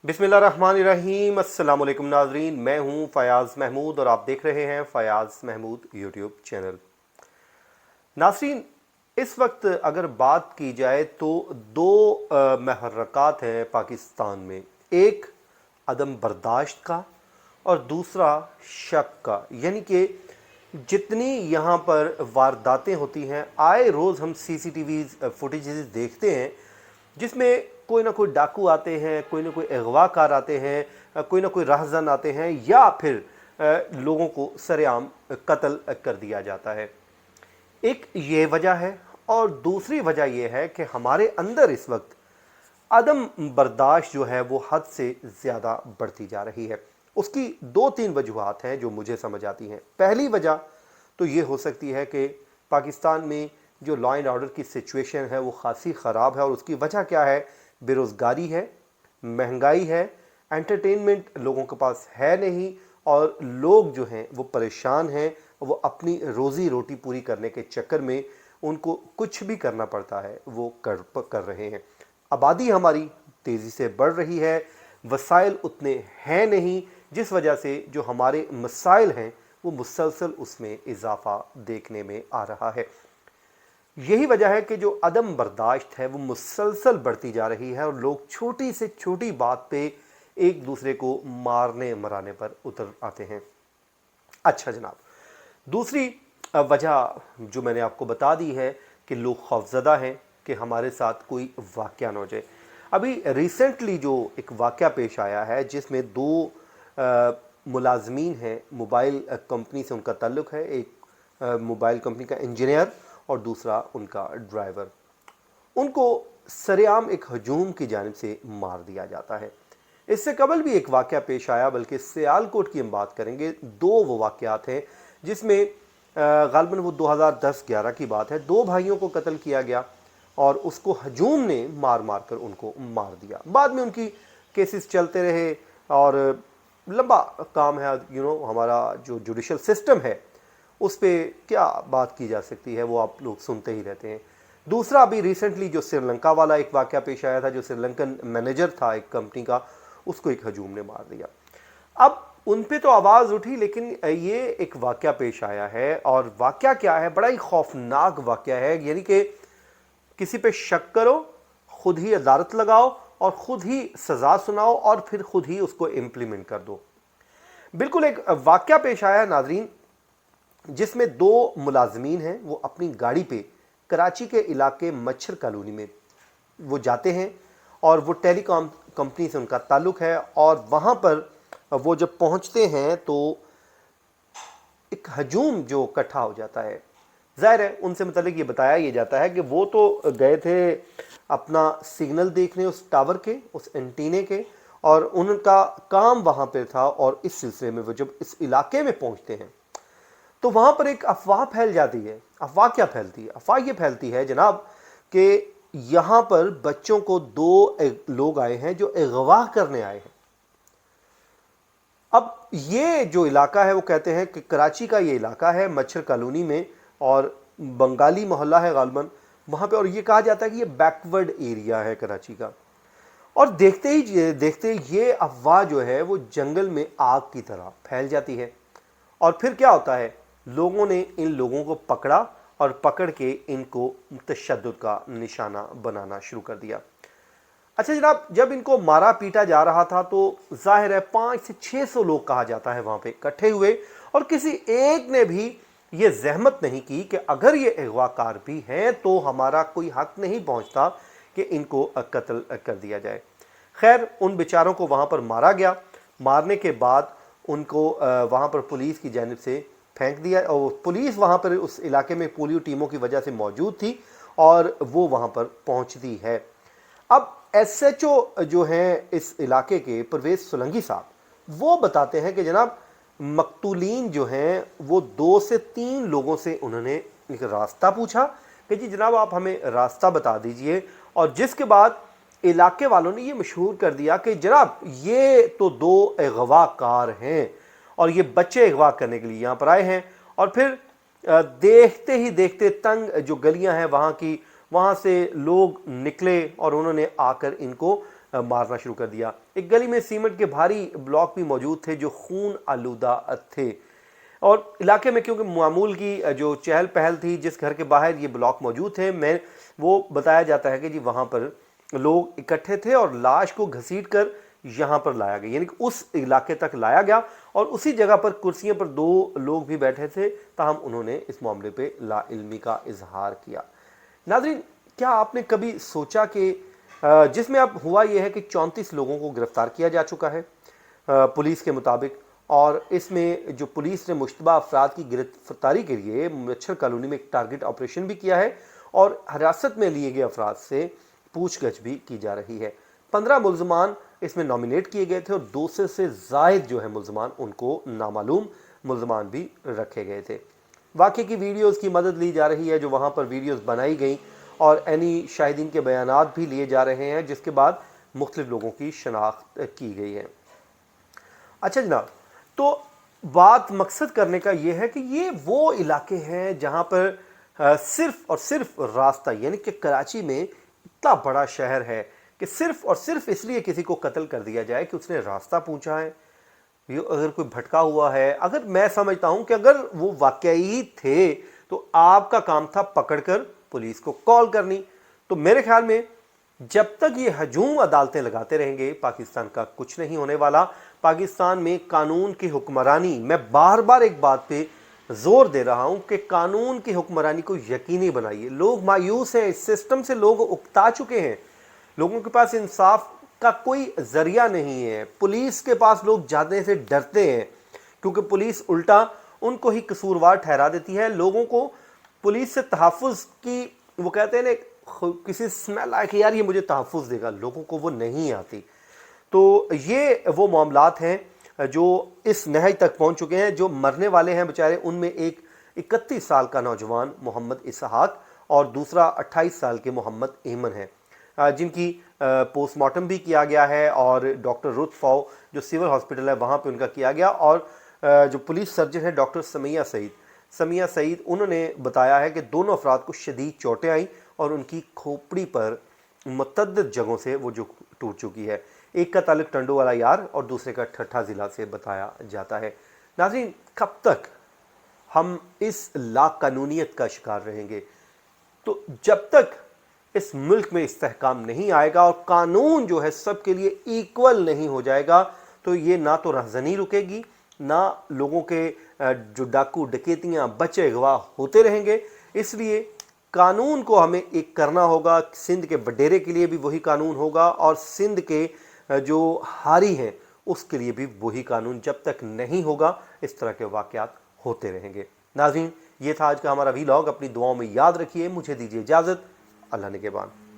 बिस्मिल्लाहिर्रहमानिर्रहीम। अस्सलाम वालेकुम नाजरीन, मैं हूं फ़याज़ महमूद और आप देख रहे हैं फ़याज़ महमूद यूट्यूब चैनल। नाजरीन, इस वक्त अगर बात की जाए तो दो महर्रकात हैं पाकिस्तान में। एक अदम बर्दाश्त का और दूसरा शक का। यानी कि जितनी यहाँ पर वारदातें होती हैं, आए रोज़ हम सीसीटीवी फुटेजेस देखते हैं जिसमें कोई ना कोई डाकू आते हैं, कोई ना कोई अगवाकार आते हैं, कोई ना कोई राहज़न आते हैं, या फिर लोगों को सरेआम कत्ल कर दिया जाता है। एक ये वजह है और दूसरी वजह यह है कि हमारे अंदर इस वक्त अदम बर्दाश्त जो है वो हद से ज़्यादा बढ़ती जा रही है। उसकी दो तीन वजूहात हैं जो मुझे समझ आती हैं। पहली वजह तो ये हो सकती है कि पाकिस्तान में जो लॉ एंड ऑर्डर की सिचुएशन है वो खासी ख़राब है, और उसकी वजह क्या है? बेरोज़गारी है, महंगाई है, एंटरटेनमेंट लोगों के पास है नहीं, और लोग जो हैं वो परेशान हैं। वो अपनी रोज़ी रोटी पूरी करने के चक्कर में उनको कुछ भी करना पड़ता है, वो कर रहे हैं। आबादी हमारी तेज़ी से बढ़ रही है, वसाइल उतने हैं नहीं, जिस वजह से जो हमारे मसाइल हैं वो मुसलसल उसमें इजाफा देखने में आ रहा है। यही वजह है कि जो अदम बर्दाश्त है वो मुसलसल बढ़ती जा रही है, और लोग छोटी से छोटी बात पे एक दूसरे को मारने मराने पर उतर आते हैं। अच्छा जनाब, दूसरी वजह जो मैंने आपको बता दी है कि लोग खौफज़दा हैं कि हमारे साथ कोई वाक़या न हो जाए। अभी रिसेंटली जो एक वाक़या पेश आया है जिसमें दो मुलाजमीन हैं, मोबाइल कंपनी से उनका ताल्लुक़ है। एक मोबाइल कंपनी का इंजीनियर और दूसरा उनका ड्राइवर। उनको सरेआम एक हजूम की जानिब से मार दिया जाता है। इससे कबल भी एक वाक़या पेश आया, बल्कि सियालकोट की हम बात करेंगे। दो वो वाक़यात हैं जिसमें ग़ालिबन वो 2010-11 की बात है। दो भाइयों को कत्ल किया गया और उसको हजूम ने मार मार कर उनको मार दिया। बाद में उनकी केसेस चलते रहे और लंबा काम है। हमारा जो जुडिशल सिस्टम है उस पर क्या बात की जा सकती है, वो आप लोग सुनते ही रहते हैं। दूसरा अभी रिसेंटली जो श्रीलंका वाला एक वाक़या पेश आया था, जो श्रीलंकन मैनेजर था एक कंपनी का, उसको एक हजूम ने मार दिया। अब उन पे तो आवाज़ उठी, लेकिन ये एक वाक़या पेश आया है, और वाक़या क्या है? बड़ा ही खौफनाक वाक़या है। यानी कि किसी पे शक करो, खुद ही अदालत लगाओ और खुद ही सज़ा सुनाओ और फिर खुद ही उसको इम्प्लीमेंट कर दो। बिल्कुल एक वाक़या पेश आया नाजरीन, जिसमें दो मुलाजमीन हैं। वो अपनी गाड़ी पे कराची के इलाके मच्छर कॉलोनी में वो जाते हैं, और वो टेलीकॉम कंपनी से उनका ताल्लुक़ है। और वहाँ पर वो जब पहुँचते हैं तो एक हजूम जो इकट्ठा हो जाता है। ज़ाहिर है उनसे मतलब ये बताया ये जाता है कि वो तो गए थे अपना सिग्नल देखने उस टावर के, उस एंटीने के, और उनका काम वहाँ पर था। और इस सिलसिले में वो जब इस इलाके में पहुँचते हैं तो वहाँ पर एक अफवाह फैल जाती है। अफवाह क्या फैलती है? अफवाह ये फैलती है जनाब कि यहाँ पर बच्चों को दो लोग आए हैं जो अगवा करने आए हैं। अब ये जो इलाका है वो कहते हैं कि कराची का ये इलाका है मच्छर कॉलोनी में, और बंगाली मोहल्ला है ग़ालिबन वहाँ पे, और ये कहा जाता है कि ये बैकवर्ड एरिया है कराची का। और देखते ही ये अफवाह जो है वो जंगल में आग की तरह फैल जाती है। और फिर क्या होता है? लोगों ने इन लोगों को पकड़ा और पकड़ के इनको तशद्दुद का निशाना बनाना शुरू कर दिया। अच्छा जनाब, जब इनको मारा पीटा जा रहा था तो जाहिर है 500 से 600 लोग कहा जाता है वहाँ पे इकट्ठे हुए, और किसी एक ने भी ये जहमत नहीं की कि अगर ये अगवाकार भी हैं तो हमारा कोई हक नहीं पहुँचता कि इनको कत्ल कर दिया जाए। खैर, उन बेचारों को वहाँ पर मारा गया। मारने के बाद उनको वहाँ पर पुलिस की जानिब से फेंक दिया, और पुलिस वहाँ पर उस इलाके में पोलियो टीमों की वजह से मौजूद थी और वो वहाँ पर पहुँचती है। अब SHO जो हैं इस इलाके के, परवेज़ सोलंकी साहब, वो बताते हैं कि जनाब मकतूलीन जो हैं वो 2 से 3 लोगों से उन्होंने एक रास्ता पूछा कि जी जनाब आप हमें रास्ता बता दीजिए, और जिसके बाद इलाके वालों ने ये मशहूर कर दिया कि जनाब ये तो दो अगवाकार हैं और ये बच्चे अगवा करने के लिए यहाँ पर आए हैं। और फिर देखते ही देखते तंग जो गलियाँ हैं वहाँ की, वहाँ से लोग निकले और उन्होंने आकर इनको मारना शुरू कर दिया। एक गली में सीमेंट के भारी ब्लॉक भी मौजूद थे जो खून आलूदा थे, और इलाके में क्योंकि मामूल की जो चहल पहल थी, जिस घर के बाहर ये ब्लॉक मौजूद थे, मैं वो बताया जाता है कि जी वहाँ पर लोग इकट्ठे थे और लाश को घसीट कर यहाँ पर लाया गया, यानी कि उस इलाके तक लाया गया, और उसी जगह पर कुर्सियों पर 2 लोग भी बैठे थे, ताहम उन्होंने इस मामले पे लाइल्मी का इजहार किया। नाज़रीन, क्या आपने कभी सोचा कि जिसमें अब हुआ यह है कि 34 लोगों को गिरफ्तार किया जा चुका है पुलिस के मुताबिक, और इसमें जो पुलिस ने मुश्तबा अफराद की गिरफ्तारी के लिए मच्छर कॉलोनी में एक टारगेट ऑपरेशन भी किया है, और हिरासत में लिए गए अफराद से पूछगछ भी की जा रही है। 15 मुल्ज़मान इसमें नॉमिनेट किए गए थे, और 200 से ज़ायद जो है मुल्ज़मान, उनको नामालूम मुल्ज़मान भी रखे गए थे। वाक़े की वीडियोज़ की मदद ली जा रही है, जो वहाँ पर वीडियोज़ बनाई गई, और एनी शाहिदीन के बयानात भी लिए जा रहे हैं, जिसके बाद मुख्तलिफ लोगों की शनाख्त की गई है। अच्छा जनाब, तो बात मकसद करने का ये है कि ये वो इलाके हैं जहाँ पर सिर्फ और सिर्फ रास्ता, यानी कि कराची में इतना बड़ा शहर है कि सिर्फ और सिर्फ इसलिए किसी को कत्ल कर दिया जाए कि उसने रास्ता पूछा है, अगर कोई भटका हुआ है। अगर मैं समझता हूं कि अगर वो वाकई थे तो आपका काम था पकड़कर पुलिस को कॉल करनी। तो मेरे ख्याल में जब तक ये हजूम अदालतें लगाते रहेंगे, पाकिस्तान का कुछ नहीं होने वाला। पाकिस्तान में कानून की हुक्मरानी, मैं बार बार एक बात पे जोर दे रहा हूं कि कानून की हुक्मरानी को यकीनी बनाइए। लोग मायूस हैं, इस सिस्टम से लोग उकता चुके हैं, लोगों के पास इंसाफ का कोई जरिया नहीं है। पुलिस के पास लोग जाने से डरते हैं क्योंकि पुलिस उल्टा उनको ही कसूरवार ठहरा देती है। लोगों को पुलिस से तहफ़्फ़ुज़ की, वो कहते हैं ना, किसी स्मेल आए कि यार ये मुझे तहफ़्फ़ुज़ देगा, लोगों को वो नहीं आती। तो ये वो मामलात हैं जो इस नहज तक पहुंच चुके हैं। जो मरने वाले हैं बेचारे, उनमें एक 31 साल का नौजवान मोहम्मद इसहाक और दूसरा 28 साल के मोहम्मद ऐमन है, जिनकी पोस्टमार्टम भी किया गया है, और डॉक्टर रुतफ़ाओ जो सिविल हॉस्पिटल है वहाँ पे उनका किया गया। और जो पुलिस सर्जन है डॉक्टर समिया सईद, उन्होंने बताया है कि दोनों अफराद को शदीद चोटें आई और उनकी खोपड़ी पर मुतअद्दिद जगहों से वो जो टूट चुकी है। एक का ताल्लुक टंडो वाला यार और दूसरे का ठट्ठा ज़िला से बताया जाता है। नाज़रीन, कब तक हम इस लाकानूनियत का शिकार रहेंगे? तो जब तक इस मुल्क में इस्तेहकाम नहीं आएगा और कानून जो है सबके लिए इक्वल नहीं हो जाएगा, तो ये ना तो राहज़नी रुकेगी, ना लोगों के जो डाकू डकैतियाँ बचे गवाह होते रहेंगे। इसलिए कानून को हमें एक करना होगा। सिंध के बडेरे के लिए भी वही कानून होगा, और सिंध के जो हारी हैं उसके लिए भी वही कानून। जब तक नहीं होगा, इस तरह के वाक़यात होते रहेंगे। नाज़रीन, ये था आज का हमारा वीलॉग। अपनी दुआओं में याद रखिए। मुझे दीजिए इजाज़त। अल्लाह निगहबान।